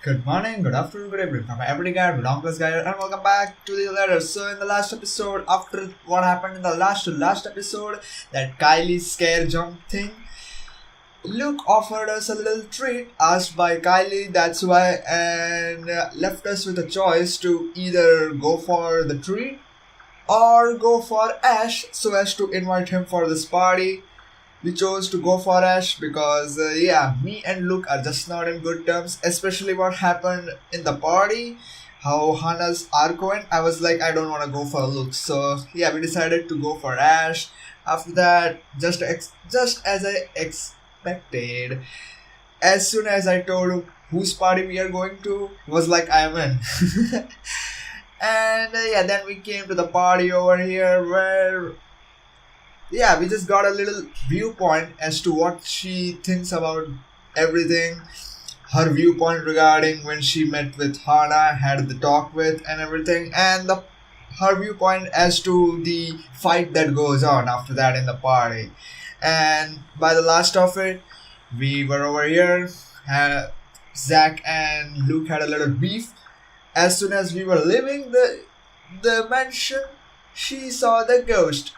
Good morning, good afternoon, good evening. I'm every guy, good uncle's guy, and welcome back to the letter. So, in the last episode, after what happened in the last episode, that Kylie scare jump thing, Luke offered us a little treat asked by Kylie, that's why, and left us with a choice to either go for the treat or go for Ash so as to invite him for this party. We chose to go for Ash because, me and Luke are just not in good terms, especially what happened in the party, how Hannah's arc went. I was like, I don't want to go for Luke, so we decided to go for Ash. After that, just as I expected, as soon as I told him whose party we are going to, he was like, I'm in. And then we came to the party over here where we just got a little viewpoint as to what she thinks about everything. Her viewpoint regarding when she met with Hana, had the talk with and everything, and her viewpoint as to the fight that goes on after that in the party. And by the last of it, we were over here. Zach and Luke had a little beef. As soon as we were leaving the mansion, she saw the ghost.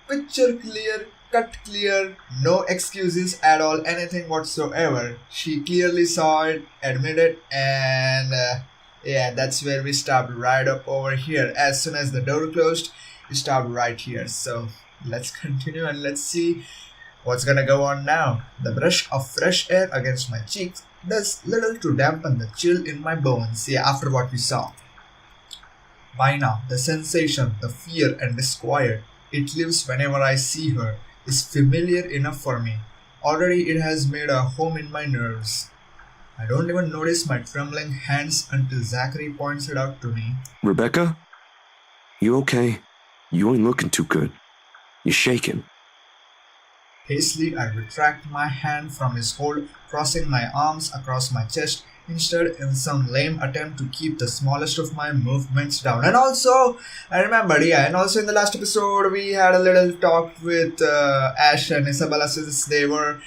Picture clear, cut clear, no excuses at all, anything whatsoever. She clearly saw it, admitted, and that's where we stopped right up over here. As soon as the door closed, we stopped right here. So let's continue and let's see what's gonna go on now. The brush of fresh air against my cheeks does little to dampen the chill in my bones. After what we saw. By now, the sensation, the fear and disquiet it lives whenever I see her is familiar enough for me. Already it has made a home in my nerves. I don't even notice my trembling hands until Zachary points it out to me. Rebecca? You okay? You ain't looking too good. You're shaking. Hastily, I retract my hand from his hold, crossing my arms across my chest, instead in some lame attempt to keep the smallest of my movements down. And also, I remembered, and also in the last episode, we had a little talk with Ash and Isabella since they were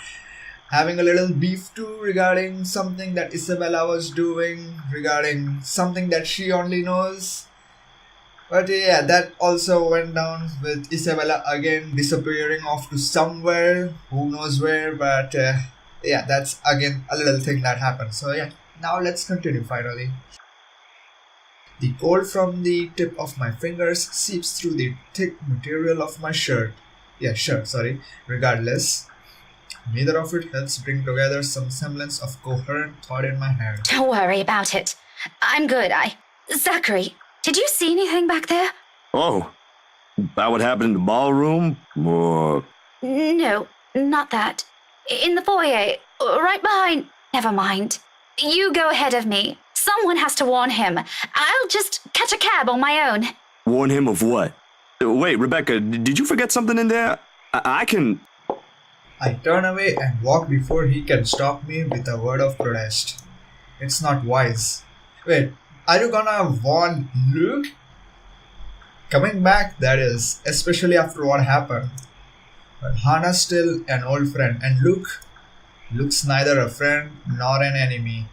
having a little beef too regarding something that Isabella was doing, regarding something that she only knows. But that also went down with Isabella again disappearing off to somewhere, who knows where, but that's again a little thing that happened. So now let's continue finally. The cold from the tip of my fingers seeps through the thick material of my shirt. Regardless, neither of it helps bring together some semblance of coherent thought in my head. Don't worry about it. I'm good. Zachary, did you see anything back there? Oh, about what happened in the ballroom? Or... No, not that. In the foyer, right behind. Never mind. You go ahead of me. Someone has to warn him. I'll just catch a cab on my own. Warn him of what? Wait, Rebecca, did you forget something in there? I can... I turn away and walk before he can stop me with a word of protest. It's not wise. Wait, are you gonna warn Luke? Coming back, that is, especially after what happened. But Hannah's still an old friend, and Luke's neither a friend nor an enemy,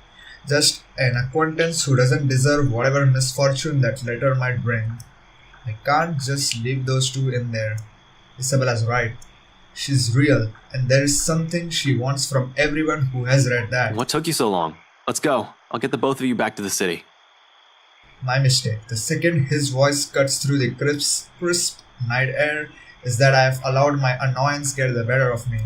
just an acquaintance who doesn't deserve whatever misfortune that letter might bring. I can't just leave those two in there. Isabella's right. She's real, and there is something she wants from everyone who has read that. What took you so long? Let's go. I'll get the both of you back to the city. My mistake. The second his voice cuts through the crisp night air is that I have allowed my annoyance get the better of me.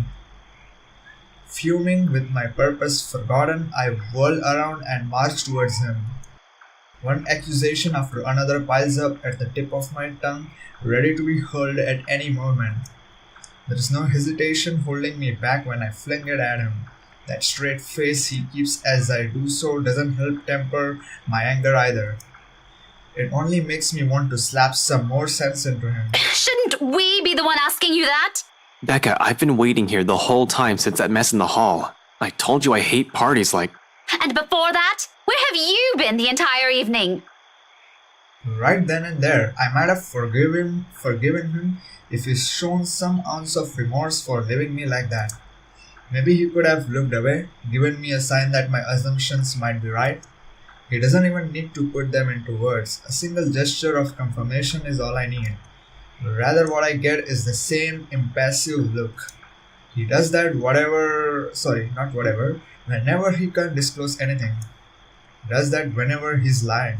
Fuming with my purpose forgotten, I whirl around and march towards him. One accusation after another piles up at the tip of my tongue, ready to be hurled at any moment. There is no hesitation holding me back when I fling it at him. That straight face he keeps as I do so doesn't help temper my anger either. It only makes me want to slap some more sense into him. Shouldn't we be the one asking you that? Becca, I've been waiting here the whole time since that mess in the hall. I told you I hate parties like... And before that, where have you been the entire evening? Right then and there, I might have forgiven him if he's shown some ounce of remorse for leaving me like that. Maybe he could have looked away, given me a sign that my assumptions might be right. He doesn't even need to put them into words. A single gesture of confirmation is all I need. Rather, what I get is the same impassive look. He does that whenever he can't disclose anything. He does that whenever he's lying.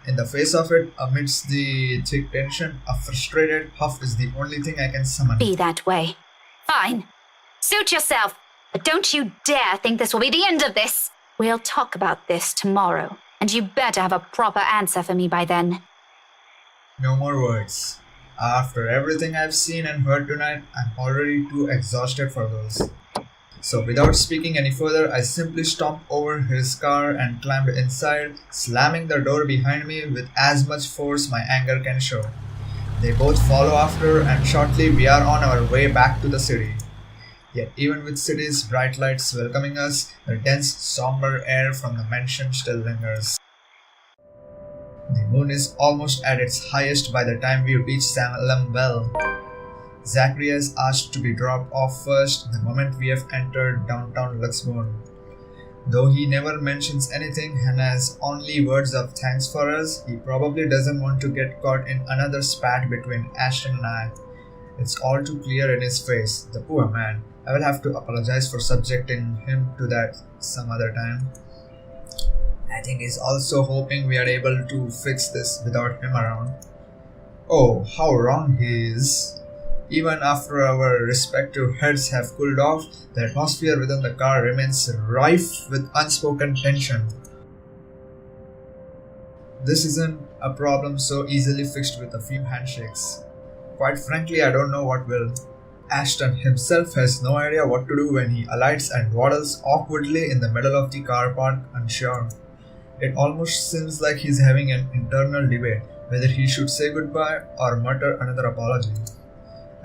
In the face of it, amidst the thick tension, a frustrated huff is the only thing I can summon. Be that way. Fine. Suit yourself. But don't you dare think this will be the end of this. We'll talk about this tomorrow. And you better have a proper answer for me by then. No more words. After everything I've seen and heard tonight, I'm already too exhausted for those. So without speaking any further, I simply stomped over his car and climbed inside, slamming the door behind me with as much force my anger can show. They both follow after, and shortly we are on our way back to the city. Yet even with city's bright lights welcoming us, the dense, somber air from the mansion still lingers. The moon is almost at its highest by the time we reach Salem Well. Zachary has asked to be dropped off first the moment we have entered downtown Luxembourg. Though he never mentions anything and has only words of thanks for us, he probably doesn't want to get caught in another spat between Ashton and I. It's all too clear in his face, the poor man. I will have to apologize for subjecting him to that some other time. I think he's also hoping we are able to fix this without him around. Oh, how wrong he is. Even after our respective heads have cooled off, the atmosphere within the car remains rife with unspoken tension. This isn't a problem so easily fixed with a few handshakes. Quite frankly, I don't know what will. Ashton himself has no idea what to do when he alights and waddles awkwardly in the middle of the car park, unsure. It almost seems like he's having an internal debate whether he should say goodbye or mutter another apology.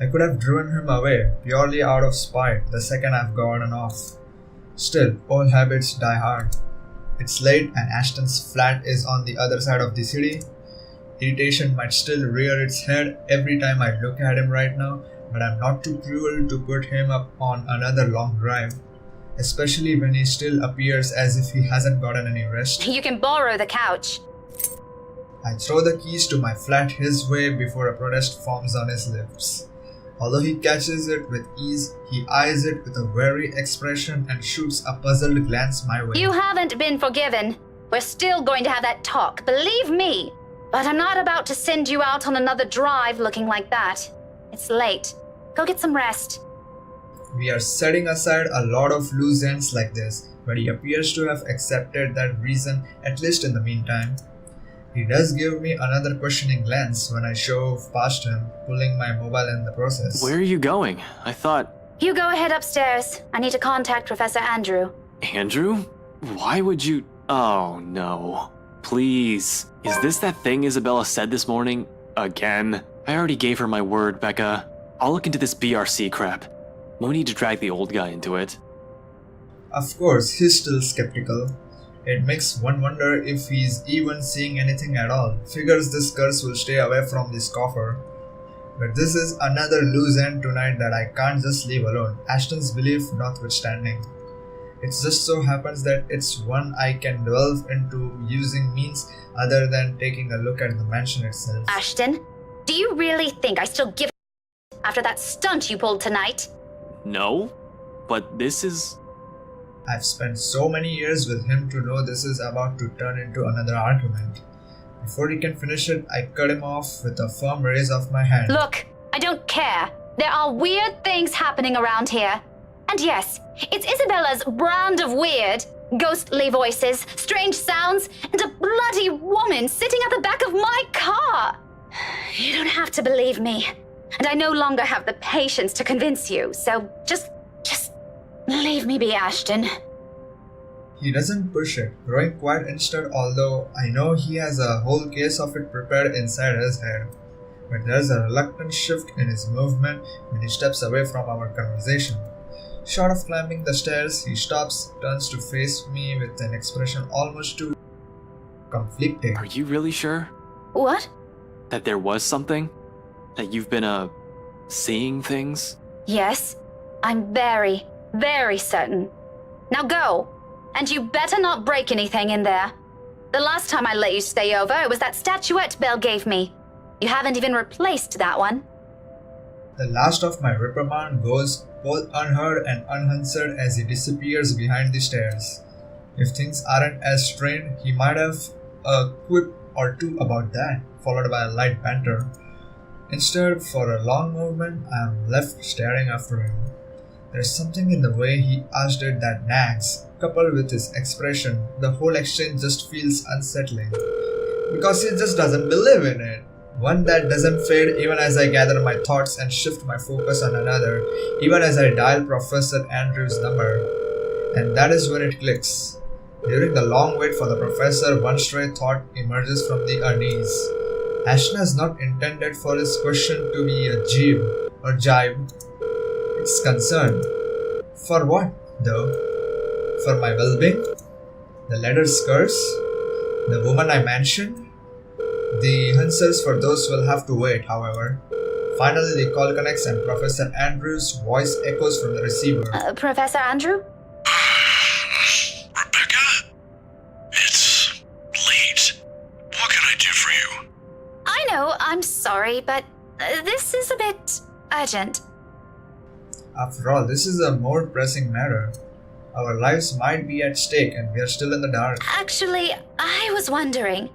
I could have driven him away purely out of spite the second I've gotten off. Still, old habits die hard. It's late and Ashton's flat is on the other side of the city. Irritation might still rear its head every time I look at him right now, but I'm not too cruel to put him up on another long drive, especially when he still appears as if he hasn't gotten any rest. You can borrow the couch. I throw the keys to my flat his way before a protest forms on his lips. Although he catches it with ease, he eyes it with a wary expression and shoots a puzzled glance my way. You haven't been forgiven. We're still going to have that talk, believe me. But I'm not about to send you out on another drive looking like that. It's late. Go get some rest. We are setting aside a lot of loose ends like this, but he appears to have accepted that reason, at least in the meantime. He does give me another questioning glance when I shove past him, pulling my mobile in the process. Where are you going? I thought... You go ahead upstairs. I need to contact Professor Andrew. Andrew? Why would you... Oh, no. Please. Is this that thing Isabella said this morning? Again? I already gave her my word, Becca. I'll look into this BRC crap. No need to drag the old guy into it. Of course, he's still skeptical. It makes one wonder if he's even seeing anything at all. Figures this curse will stay away from this coffer. But this is another loose end tonight that I can't just leave alone, Ashton's belief notwithstanding. It just so happens that it's one I can delve into using means other than taking a look at the mansion itself. Ashton, do you really think I still give a after that stunt you pulled tonight? No, but this is... I've spent so many years with him to know this is about to turn into another argument. Before he can finish it, I cut him off with a firm raise of my hand. Look, I don't care. There are weird things happening around here. And yes, it's Isabella's brand of weird. Ghostly voices, strange sounds, and a bloody woman sitting at the back of my car. You don't have to believe me. And I no longer have the patience to convince you, so just leave me be, Ashton. He doesn't push it, growing quiet instead, although I know he has a whole case of it prepared inside his head. But there's a reluctant shift in his movement when he steps away from our conversation. Short of climbing the stairs, he stops, turns to face me with an expression almost too conflicting. Are you really sure? What? That there was something? That you've been, seeing things? Yes, I'm very, Very certain. Now go. And you better not break anything in there. The last time I let you stay over, it was that statuette Belle gave me. You haven't even replaced that one. The last of my reprimand goes both unheard and unanswered as he disappears behind the stairs. If things aren't as strained, he might have a quip or two about that, followed by a light banter. Instead, for a long moment, I am left staring after him. There's something in the way he asked it that nags. Coupled with his expression, the whole exchange just feels unsettling. Because he just doesn't believe in it. One that doesn't fade even as I gather my thoughts and shift my focus on another, even as I dial Professor Andrews' number. And that is when it clicks. During the long wait for the professor, one stray thought emerges from the unease. Ashton has not intended for his question to be a jibe or jibe. It's concern. For what, though? For my well-being? The letter's curse? The woman I mentioned? The answers for those will have to wait, however. Finally, the call connects and Professor Andrews' voice echoes from the receiver. Professor Andrew? Rebecca? It's late. What can I do for you? I know, I'm sorry, but this is a bit urgent. After all, this is a more pressing matter. Our lives might be at stake and we are still in the dark. Actually, I was wondering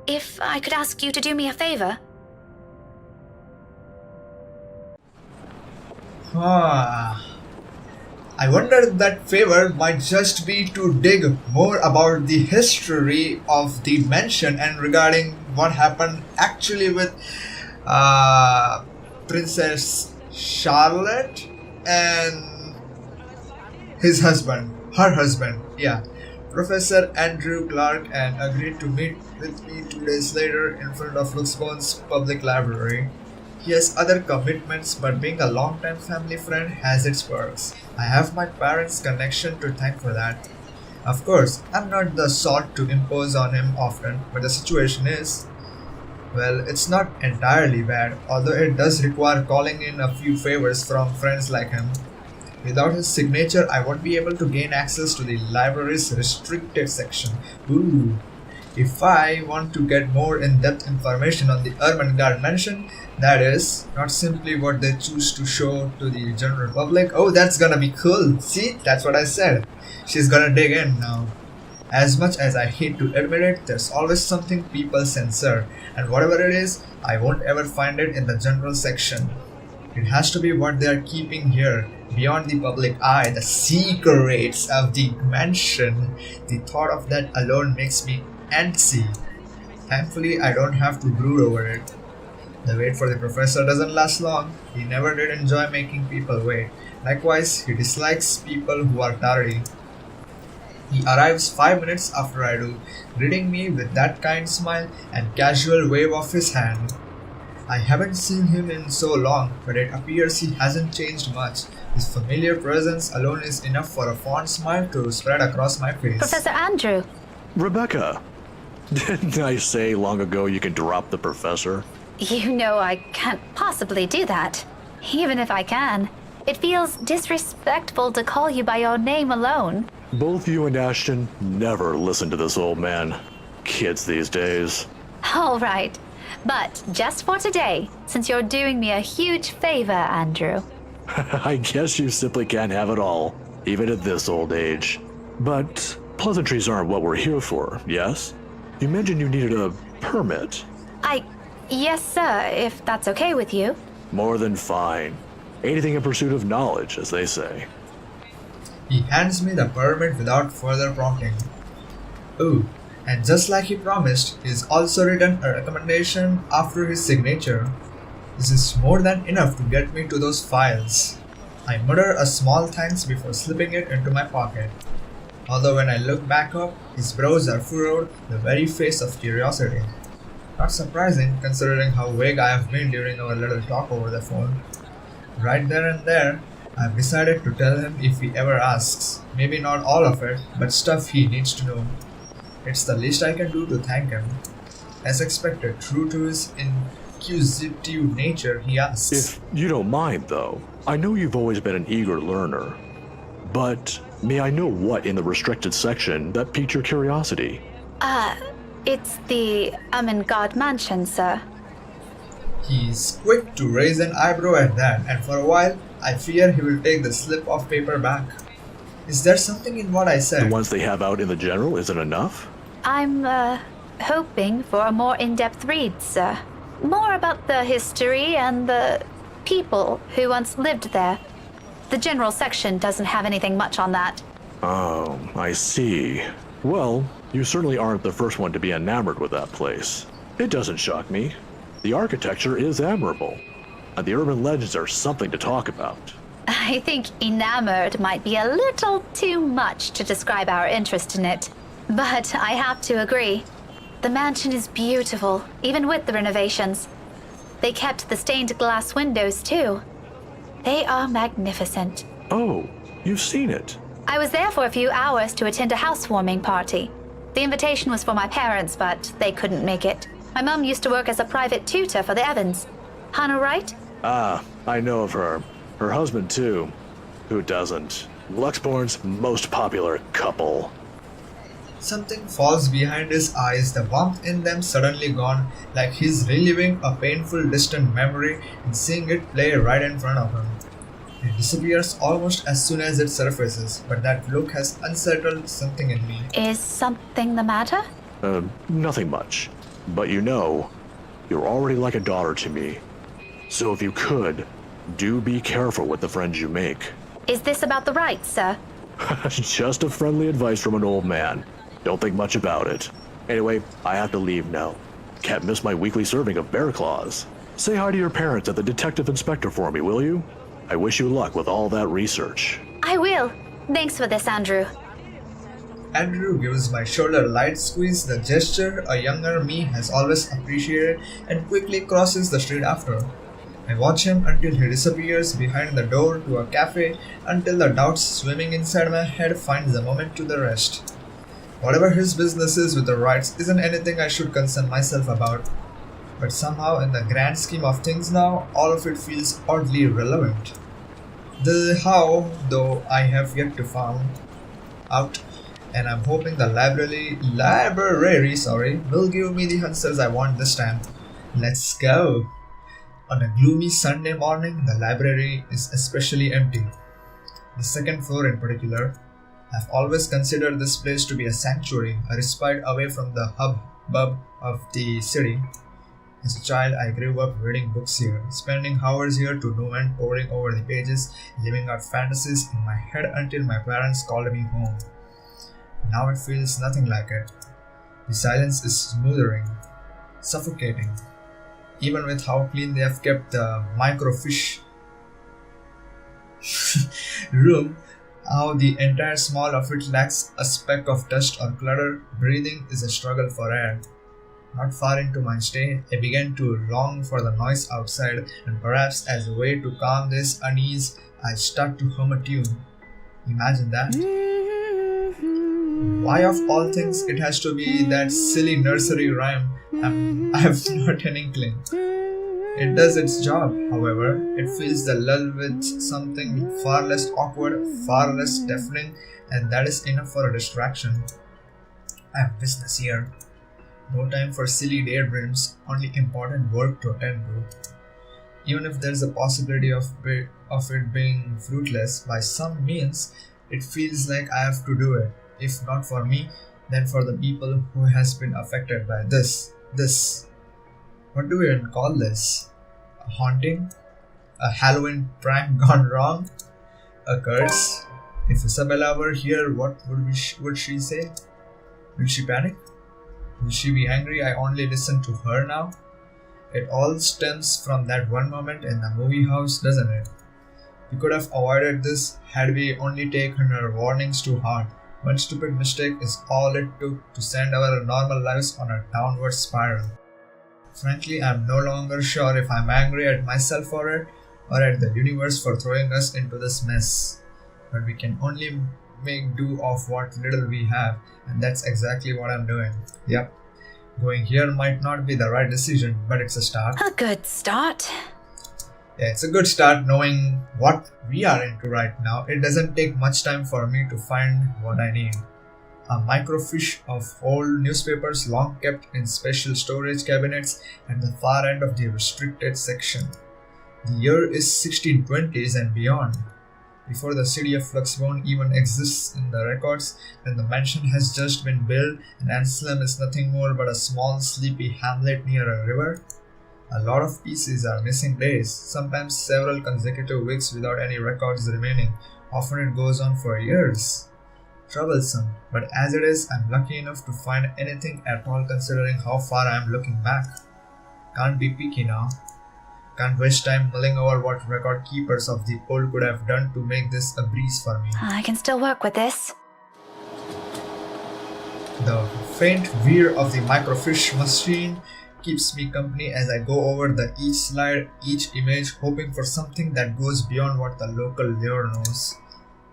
if I could ask you to do me a favor. I wonder if that favor might just be to dig more about the history of the mansion and regarding what happened actually with Princess Charlotte and her husband, yeah. Professor Andrew Clark and agreed to meet with me 2 days later in front of Luxbone's public library. He has other commitments, but being a longtime family friend has its perks. I have my parents' connection to thank for that. Of course, I'm not the sort to impose on him often, but the situation is, well, it's not entirely bad, although it does require calling in a few favors from friends like him. Without his signature, I won't be able to gain access to the library's restricted section. Ooh. If I want to get more in-depth information on the Ermengarde mansion, that is, not simply what they choose to show to the general public. Oh, that's gonna be cool. See, that's what I said. She's gonna dig in now. As much as I hate to admit it, there's always something people censor, and whatever it is, I won't ever find it in the general section. It has to be what they are keeping here, beyond the public eye, the secrets of the mansion. The thought of that alone makes me antsy. Thankfully, I don't have to brood over it. The wait for the professor doesn't last long. He never did enjoy making people wait. Likewise, he dislikes people who are tardy. He arrives 5 minutes after I do, greeting me with that kind smile and casual wave of his hand. I haven't seen him in so long, but it appears he hasn't changed much. His familiar presence alone is enough for a fond smile to spread across my face. Professor Andrew. Rebecca, didn't I say long ago you can drop the professor? You know I can't possibly do that. Even if I can, it feels disrespectful to call you by your name alone. Both you and Ashton never listen to this old man. Kids these days. All right. But just for today, since you're doing me a huge favor, Andrew. I guess you simply can't have it all, even at this old age. But pleasantries aren't what we're here for, yes? You mentioned you needed a permit. Yes, sir, if that's okay with you. More than fine. Anything in pursuit of knowledge, as they say. He hands me the permit without further prompting. Ooh, and just like he promised, he's also written a recommendation after his signature. This is more than enough to get me to those files. I mutter a small thanks before slipping it into my pocket. Although when I look back up, his brows are furrowed, the very face of curiosity. Not surprising, considering how vague I have been during our little talk over the phone. Right then and there, I've decided to tell him if he ever asks. Maybe not all of it, but stuff he needs to know. It's the least I can do to thank him. As expected, true to his inquisitive nature, he asks. If you don't mind, though, I know you've always been an eager learner. But may I know what in the restricted section that piqued your curiosity? It's the God mansion, sir. He's quick to raise an eyebrow at that, and for a while, I fear he will take the slip of paper back. Is there something in what I The said? ones they have out in the general isn't enough? I'm, hoping for a more in-depth read, sir. More about the history and the people who once lived there. The general section doesn't have anything much on that. Oh, I see. Well, you certainly aren't the first one to be enamored with that place. It doesn't shock me. The architecture is admirable, and the urban legends are something to talk about. I think enamored might be a little too much to describe our interest in it. But I have to agree. The mansion is beautiful, even with the renovations. They kept the stained glass windows, too. They are magnificent. Oh, you've seen it. I was there for a few hours to attend a housewarming party. The invitation was for my parents, but they couldn't make it. My mum used to work as a private tutor for the Evans. Hannah Wright? Ah, I know of her. Her husband, too. Who doesn't? Luxbourne's most popular couple. Something falls behind his eyes, the warmth in them suddenly gone, like he's reliving a painful distant memory and seeing it play right in front of him. It disappears almost as soon as it surfaces, but that look has unsettled something in me. Is something the matter? Nothing much. But you know, you're already like a daughter to me. So if you could, do be careful with the friends you make. Is this about the Wrights, sir? Just a friendly advice from an old man. Don't think much about it. Anyway, I have to leave now. Can't miss my weekly serving of bear claws. Say hi to your parents at the detective inspector for me, will you? I wish you luck with all that research. I will. Thanks for this, Andrew. Andrew gives my shoulder a light squeeze, the gesture a younger me has always appreciated, and quickly crosses the street after. I watch him until he disappears behind the door to a cafe, until the doubts swimming inside my head finds a moment to the rest. Whatever his business is with the Wrights isn't anything I should concern myself about. But somehow, in the grand scheme of things now, all of it feels oddly relevant. The how, though, I have yet to find out, and I'm hoping the library will give me the answers I want this time. Let's go! On a gloomy Sunday morning, the library is especially empty. The second floor in particular. I've always considered this place to be a sanctuary, a respite away from the hubbub of the city. As a child, I grew up reading books here, spending hours here to no end, poring over the pages, living out fantasies in my head until my parents called me home. Now it feels nothing like it. The silence is smothering, suffocating. Even with how clean they have kept the microfiche room, how the entire small of it lacks a speck of dust or clutter, breathing is a struggle for air. Not far into my stay, I began to long for the noise outside, and perhaps as a way to calm this unease, I start to hum a tune. Imagine that. Why of all things it has to be that silly nursery rhyme? I have not an inkling. It does its job, however. It fills the lull with something far less awkward, far less deafening, and that is enough for a distraction. I have business here. No time for silly daydreams, only important work to attend to. Even if there is a possibility of it being fruitless, by some means, it feels like I have to do it. If not for me, then for the people who has been affected by this. What do we even call this? A haunting? A Halloween prank gone wrong? A curse? If Isabella were here, what would she say? Will she panic? Will she be angry I only listen to her now? It all stems from that one moment in the movie house, doesn't it? We could have avoided this had we only taken her warnings to heart. One stupid mistake is all it took to send our normal lives on a downward spiral. Frankly, I'm no longer sure if I'm angry at myself for it or at the universe for throwing us into this mess. But we can only make do of what little we have, and that's exactly what I'm doing. Yep, going here might not be the right decision, but it's a start. A good start. Yeah, it's a good start knowing what we are into right now. It doesn't take much time for me to find what I need. A microfiche of old newspapers long kept in special storage cabinets at the far end of the restricted section. The year is 1620s and beyond. Before the city of Fluxbone even exists in the records, when the mansion has just been built and Anselm is nothing more but a small sleepy hamlet near a river. A lot of pieces are missing days, sometimes several consecutive weeks without any records remaining. Often it goes on for years. Troublesome, but as it is, I'm lucky enough to find anything at all considering how far I am looking back. Can't be picky now. Can't waste time mulling over what record keepers of the old could have done to make this a breeze for me. I can still work with this. The faint whir of the microfiche machine keeps me company as I go over each slide, each image, hoping for something that goes beyond what the local lore knows.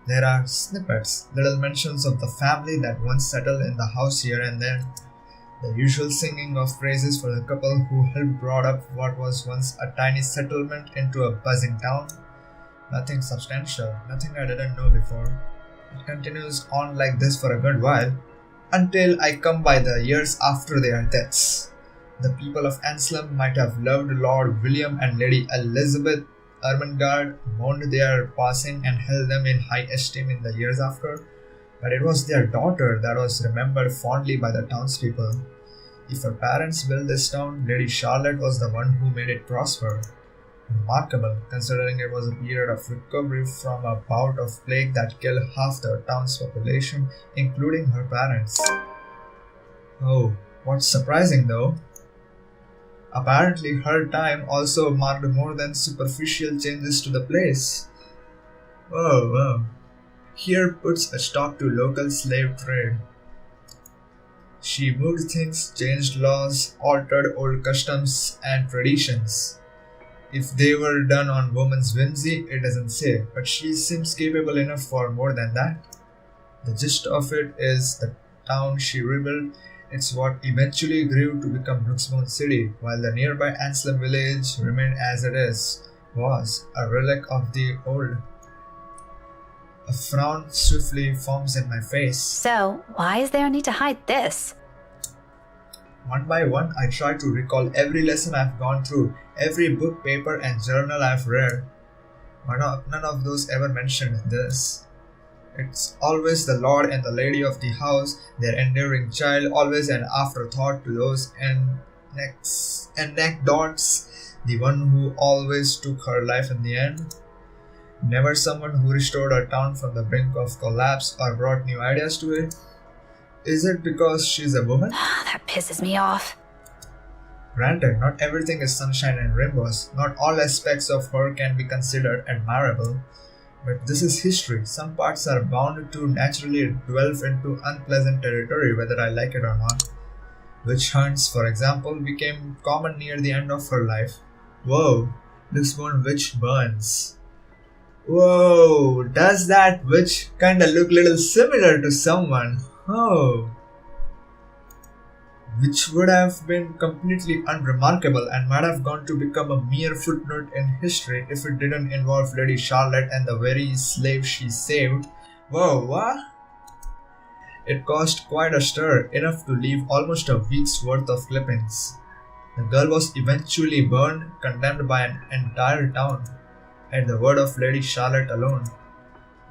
There are snippets, little mentions of the family that once settled in the house here and there. The usual singing of praises for the couple who helped brought up what was once a tiny settlement into a buzzing town. Nothing substantial, nothing I didn't know before. It continues on like this for a good while, until I come by the years after their deaths. The people of Anselm might have loved Lord William and Lady Elizabeth Ermengarde, mourned their passing and held them in high esteem in the years after, but it was their daughter that was remembered fondly by the townspeople. If her parents built this town, Lady Charlotte was the one who made it prosper. Remarkable, considering it was a period of recovery from a bout of plague that killed half the town's population, including her parents. Oh, what's surprising though? Apparently her time also marked more than superficial changes to the place. Whoa. Here puts a stop to local slave trade. She moved things, changed laws, altered old customs and traditions. If they were done on woman's whimsy, it doesn't say, but she seems capable enough for more than that. The gist of it is the town she rebuilt. It's what eventually grew to become Fluxbone City, while the nearby Anselm village remained as it was a relic of the old. A frown swiftly forms in my face. So, why is there a need to hide this? One by one, I try to recall every lesson I've gone through, every book, paper, and journal I've read. But none of those ever mentioned this. It's always the lord and the lady of the house, their enduring child, always an afterthought to those anecdotes, the one who always took her life in the end. Never someone who restored a town from the brink of collapse or brought new ideas to it. Is it because she's a woman? That pisses me off. Granted, not everything is sunshine and rainbows. Not all aspects of her can be considered admirable. But this is history. Some parts are bound to naturally delve into unpleasant territory whether I like it or not. Witch hunts, for example, became common near the end of her life. Whoa, this one witch burns. Whoa, does that witch kinda look little similar to someone? Oh. Which would have been completely unremarkable and might have gone to become a mere footnote in history if it didn't involve Lady Charlotte and the very slave she saved. Whoa, what? It caused quite a stir, enough to leave almost a week's worth of clippings. The girl was eventually burned, condemned by an entire town, at the word of Lady Charlotte alone.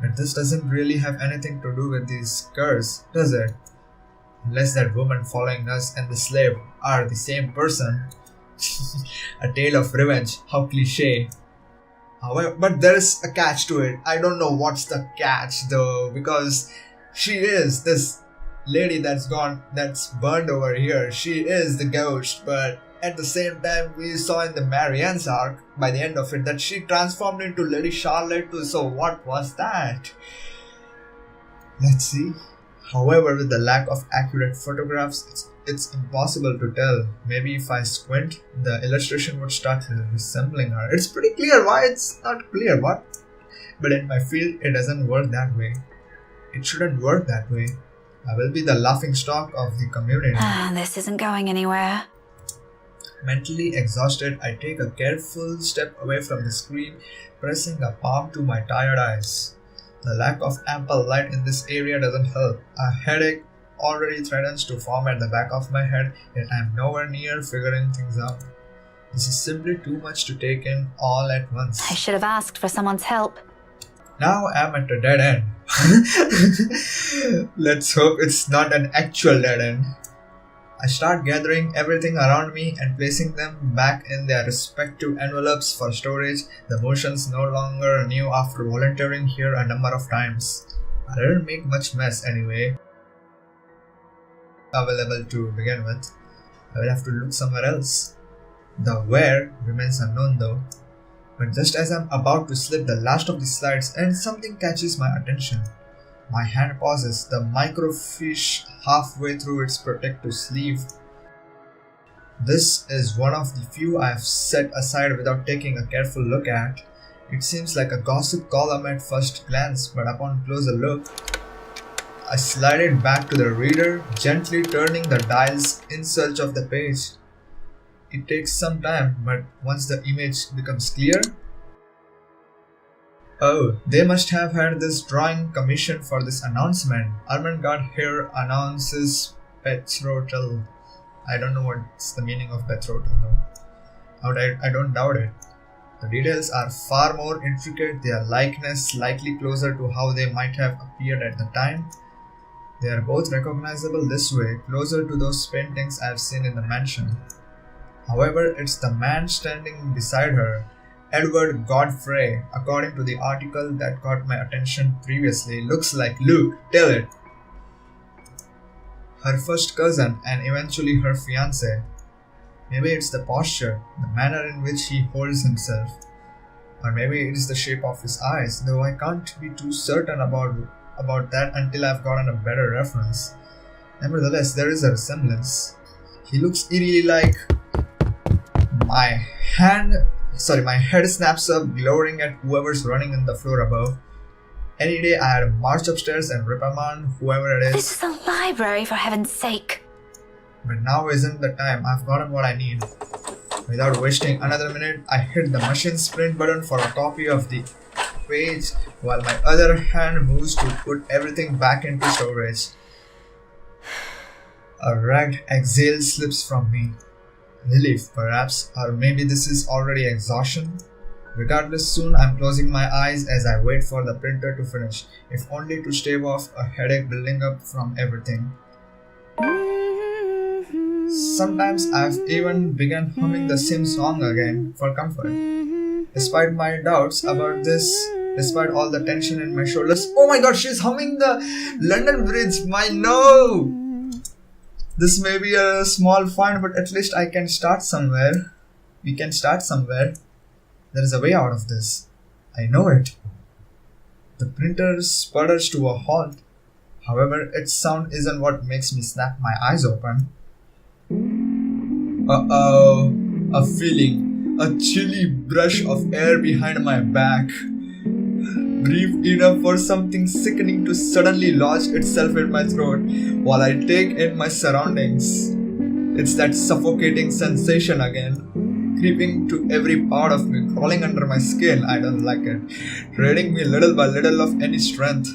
But this doesn't really have anything to do with this curse, does it? Unless that woman following us and the slave are the same person. A tale of revenge, how cliche. However, but there is a catch to it. I don't know what's the catch though, because she is this lady that's burned over here. She is the ghost, but at the same time we saw in the Marianne's arc, by the end of it, that she transformed into Lady Charlotte too, so what was that? Let's see. However, with the lack of accurate photographs, it's impossible to tell. Maybe if I squint, the illustration would start resembling her. It's pretty clear. Why it's not clear? What? But in my field, it doesn't work that way. It shouldn't work that way. I will be the laughingstock of the community. This isn't going anywhere. Mentally exhausted, I take a careful step away from the screen, pressing a palm to my tired eyes. The lack of ample light in this area doesn't help. A headache already threatens to form at the back of my head, yet I am nowhere near figuring things out. This is simply too much to take in all at once. I should have asked for someone's help. Now I'm at a dead end. Let's hope it's not an actual dead end. I start gathering everything around me and placing them back in their respective envelopes for storage, the motions no longer new after volunteering here a number of times. I didn't make much mess anyway. Available to begin with. I will have to look somewhere else. The where remains unknown though. But just as I'm about to slip the last of the slides and something catches my attention. My hand pauses, the microfiche halfway through its protective sleeve. This is one of the few I have set aside without taking a careful look at. It seems like a gossip column at first glance, but upon closer look, I slide it back to the reader, gently turning the dials in search of the page. It takes some time, but once the image becomes clear, oh, they must have had this drawing commissioned for this announcement. Armengard here announces betrothal. I don't know what's the meaning of betrothal though. I don't doubt it. The details are far more intricate, their likeness likely closer to how they might have appeared at the time. They are both recognizable this way, closer to those paintings I have seen in the mansion. However, it's the man standing beside her, Edward Godfrey, according to the article that caught my attention previously. Looks like Luke, tell it. Her first cousin and eventually her fiancé. Maybe it's the posture, the manner in which he holds himself. Or maybe it is the shape of his eyes, though I can't be too certain about that until I've gotten a better reference. Nevertheless, there is a resemblance. He looks eerily like... My head snaps up, glowering at whoever's running in the floor above. Any day I'd march upstairs and reprimand whoever it is. This is a library, for heaven's sake. But now isn't the time. I've gotten what I need. Without wasting another minute, I hit the machine sprint button for a copy of the page, while my other hand moves to put everything back into storage. A ragged exhale slips from me. Relief, perhaps, or maybe this is already exhaustion. Regardless, soon I'm closing my eyes as I wait for the printer to finish, if only to stave off a headache building up from everything. Sometimes I've even begun humming the same song again for comfort. Despite my doubts about this, despite all the tension in my shoulders. Oh my god, she's humming the London Bridge! No! This may be a small find, but at least I can start somewhere. We can start somewhere. There is a way out of this. I know it. The printer sputters to a halt. However, its sound isn't what makes me snap my eyes open. Uh-oh. A feeling. A chilly brush of air behind my back. Brief enough for something sickening to suddenly lodge itself in my throat while I take in my surroundings. It's that suffocating sensation again, creeping to every part of me, crawling under my skin. I don't like it, draining me little by little of any strength.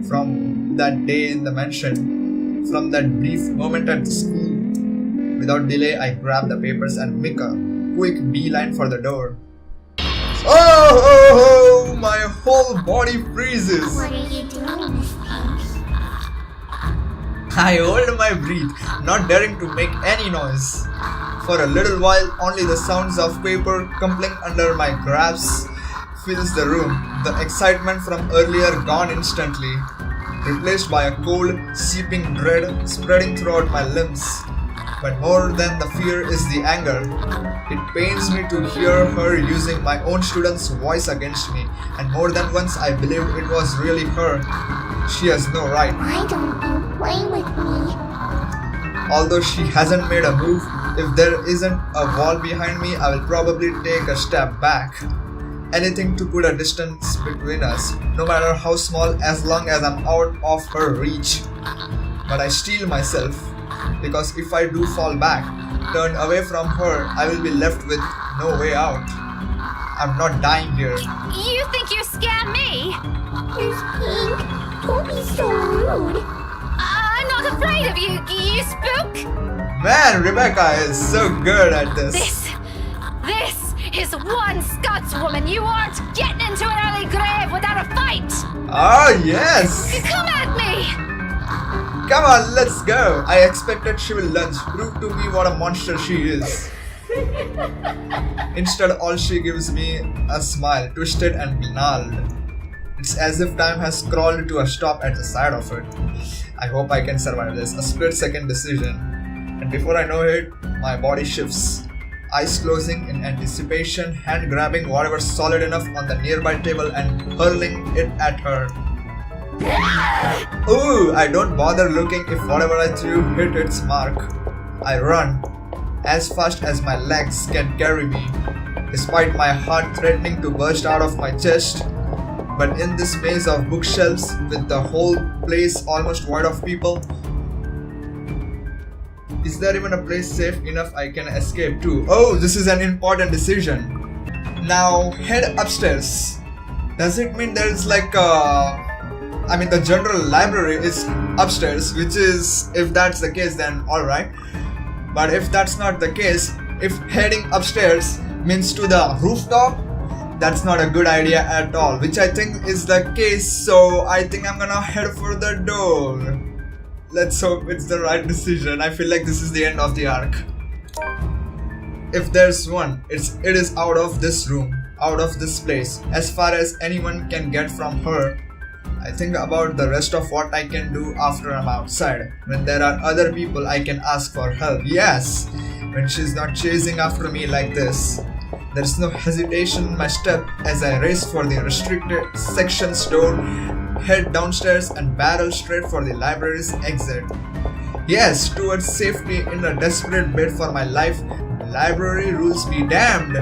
From that day in the mansion, from that brief moment at the school, without delay I grab the papers and make a quick beeline for the door. Oh, my whole body freezes. What are you doing, I hold my breath, not daring to make any noise. For a little while, only the sounds of paper crumpling under my grasp fills the room, the excitement from earlier gone instantly, replaced by a cold, seeping dread spreading throughout my limbs. But more than the fear is the anger. It pains me to hear her using my own student's voice against me, and more than once I believe it was really her. She has no right. Why don't you play with me? Although she hasn't made a move, if there isn't a wall behind me, I will probably take a step back. Anything to put a distance between us, no matter how small, as long as I'm out of her reach. But I steel myself, because if I do fall back, turn away from her, I will be left with no way out. I'm not dying here. You think you scare me? Miss Pink, don't be so rude. I'm not afraid of you, you spook. Man, Rebecca is so good at this. This is one Scotswoman. You aren't getting into an early grave without a fight. Oh, yes. Come at me. Come on, let's go. I expected she will lunge, prove to me what a monster she is. Instead, all she gives me a smile, twisted and gnarled. It's as if time has crawled to a stop at the side of it. I hope I can survive this. A split-second decision. And before I know it, my body shifts. Eyes closing in anticipation, hand grabbing whatever's solid enough on the nearby table and hurling it at her. Ooh, I don't bother looking if whatever I threw hit its mark. I run as fast as my legs can carry me, despite my heart threatening to burst out of my chest. But in this maze of bookshelves, with the whole place almost void of people, is there even a place safe enough I can escape to? Oh, this is an important decision. Now, head upstairs. Does it mean there's like the general library is upstairs, which is, if that's the case, then alright. But if that's not the case, if heading upstairs means to the rooftop, that's not a good idea at all, which I think is the case, so I think I'm gonna head for the door. Let's hope it's the right decision. I feel like this is the end of the arc. If there's one, it is out of this room, out of this place, as far as anyone can get from her. I think about the rest of what I can do after I'm outside, when there are other people I can ask for help. Yes, when she's not chasing after me like this. There's no hesitation in my step as I race for the restricted section's door, head downstairs and barrel straight for the library's exit. Yes, towards safety in a desperate bid for my life. Library rules be damned.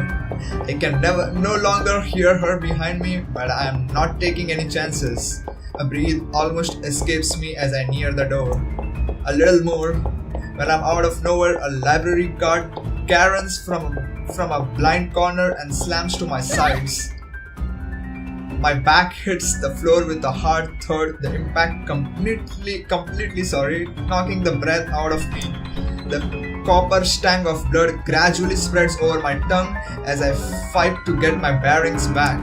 I can no longer hear her behind me, but I am not taking any chances. A breath almost escapes me as I near the door. A little more. When I'm out of nowhere, a library guard caroms from a blind corner and slams to my sides. My back hits the floor with a hard thud, the impact completely knocking the breath out of me. The copper stang of blood gradually spreads over my tongue as I fight to get my bearings back.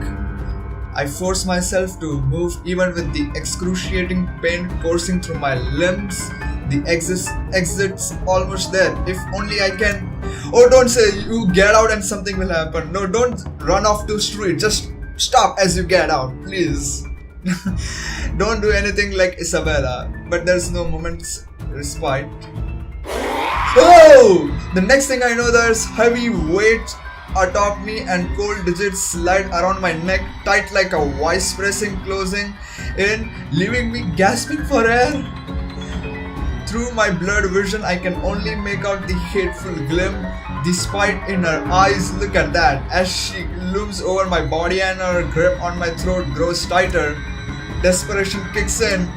I force myself to move even with the excruciating pain coursing through my limbs. The exit's almost there. If only I can. Oh, don't say you get out and something will happen. No, don't run off the street. Just stop as you get out, please. Don't do anything like Isabella. But there's no moment's respite. Oh! The next thing I know, there's heavy weight atop me and cold digits slide around my neck, tight like a vice pressing closing in, leaving me gasping for air. Through my blurred vision, I can only make out the hateful gleam, the spite in her eyes. Look at that, as she looms over my body and her grip on my throat grows tighter. Desperation kicks in.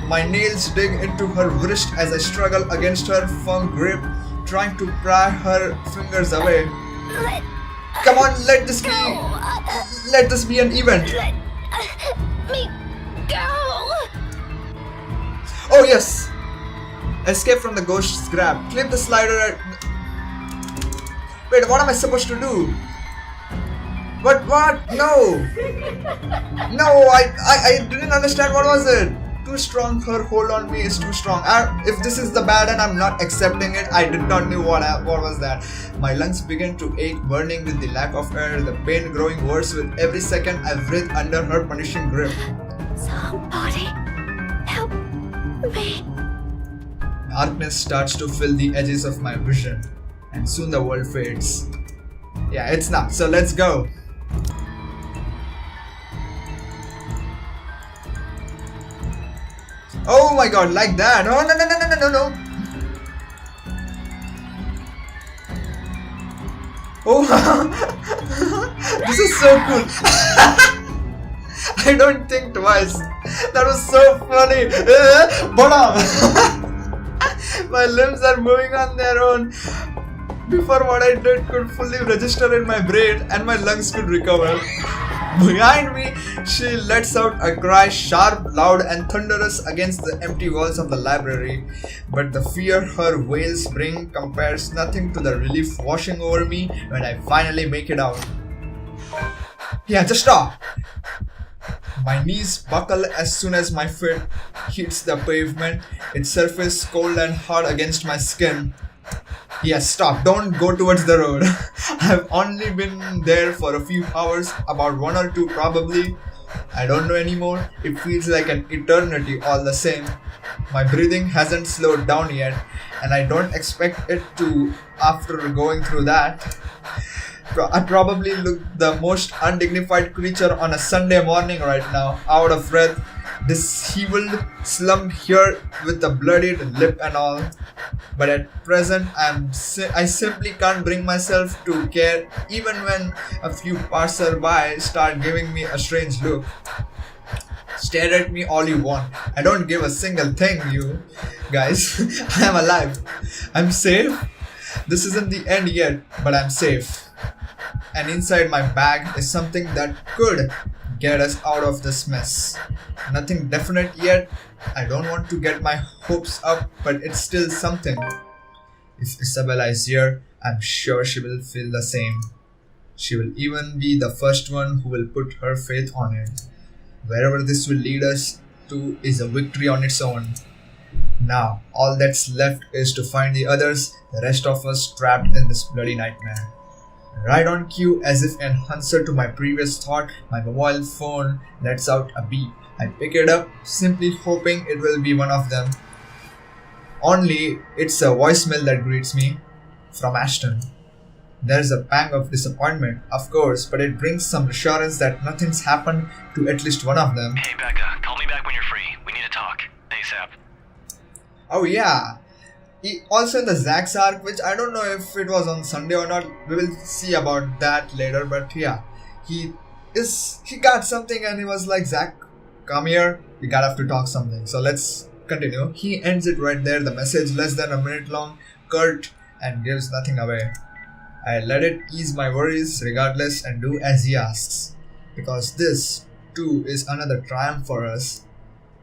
My nails dig into her wrist as I struggle against her firm grip, trying to pry her fingers away. Come on, let this be an event. Let me go. Oh yes. Escape from the ghost's grab. Clip the slider. Wait, what am I supposed to do? What? No. No, I didn't understand. What was it? Too strong. Her hold on me is too strong. If this is the bad and I'm not accepting it, I did not know what was that. My lungs began to ache, burning with the lack of air, the pain growing worse with every second I breathe under her punishing grip. Somebody help me. Darkness starts to fill the edges of my vision, and soon the world fades. Yeah, it's not, so let's go. Oh my god, like that. Oh, no. Oh, this is so cool. I don't think twice. That was so funny. My limbs are moving on their own. before what I did could fully register in my brain and my lungs could recover. Behind me, she lets out a cry, sharp, loud, and thunderous against the empty walls of the library. But the fear her wails bring compares nothing to the relief washing over me when I finally make it out. Yeah, just stop! My knees buckle as soon as my foot hits the pavement, its surface cold and hard against my skin. Yes, stop, don't go towards the road. I've only been there for a few hours, about 1 or 2 probably. I don't know anymore. It feels like an eternity all the same. My breathing hasn't slowed down yet, and I don't expect it to after going through that. I probably look the most undignified creature on a Sunday morning right now, out of breath, disheveled, slumped here with a bloodied lip and all. But at present, I simply can't bring myself to care, even when a few passersby start giving me a strange look. Stare at me all you want. I don't give a single thing, you guys. I am alive. I'm safe. This isn't the end yet, but I'm safe. And inside my bag is something that could get us out of this mess. Nothing definite yet. I don't want to get my hopes up, but it's still something. If Isabella is here, I'm sure she will feel the same. She will even be the first one who will put her faith on it. Wherever this will lead us to is a victory on its own. Now, all that's left is to find the others, the rest of us trapped in this bloody nightmare. Right on cue, as if an answer to my previous thought, my mobile phone lets out a beep. I pick it up, simply hoping it will be one of them. Only, it's a voicemail that greets me, from Ashton. There's a pang of disappointment, of course, but it brings some assurance that nothing's happened to at least one of them. Hey Becca, call me back when you're free. We need to talk. ASAP. Oh yeah. Also in the Zack's arc, which I don't know if it was on Sunday or not, we will see about that later, but yeah, he got something and he was like, Zack, come here, we gotta have to talk something. So let's continue. He ends it right there, the message less than a minute long, curt, and gives nothing away. I let it ease my worries regardless and do as he asks, because this too is another triumph for us,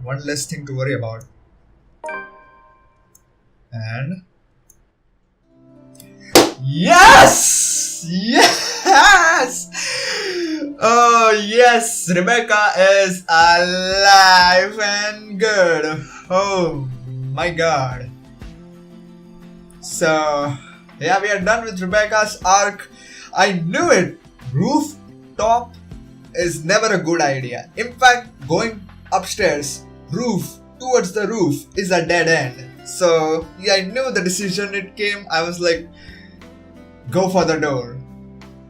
one less thing to worry about. And yes! Yes! Oh yes, Rebecca is alive and good. Oh my god. So yeah, we are done with Rebecca's arc. I knew it. Rooftop is never a good idea. In fact, going upstairs, towards the roof is a dead end. So yeah, I knew the decision it came. I was like, go for the door.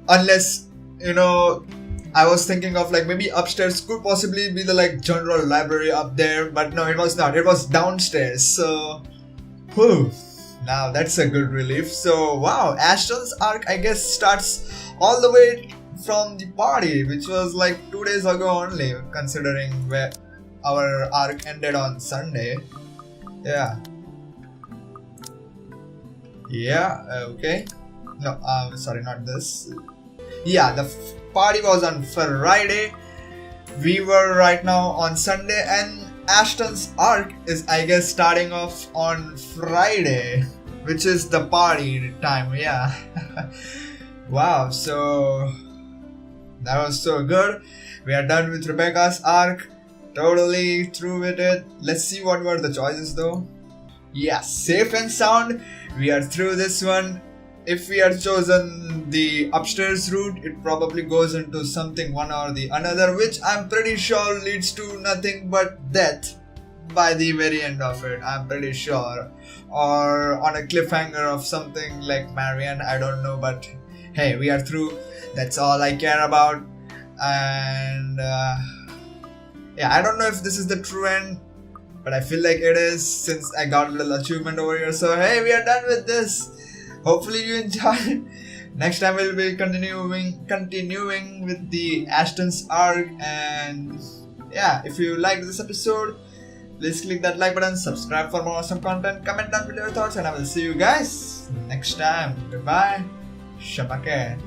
Unless, I was thinking of like maybe upstairs could possibly be the like general library up there, but no, it was not. It was downstairs. So, whew. Now that's a good relief. So wow, Ashton's arc I guess starts all the way from the party, which was like 2 days ago only, considering where our arc ended on Sunday. Okay. No, sorry, not this. Yeah, the party was on Friday. We were right now on Sunday, and Ashton's arc is, I guess, starting off on Friday, which is the party time. Yeah. Wow. So that was so good. We are done with Rebecca's arc. Totally through with it. Let's see what were the choices though. Yeah, safe and sound. We are through this one. If we had chosen the upstairs route, it probably goes into something one or the another, which I'm pretty sure leads to nothing but death by the very end of it. I'm pretty sure. Or on a cliffhanger of something like Marianne, I don't know, but hey, we are through. That's all I care about. And yeah, I don't know if this is the true end, but I feel like it is since I got a little achievement over here. So hey, we are done with this. Hopefully you enjoyed. Next time we'll be continuing with the Ashton's arc. And yeah, if you liked this episode, Please click that like button, subscribe for more awesome content, comment down below your thoughts, and I will see you guys next time. Goodbye. Shabake.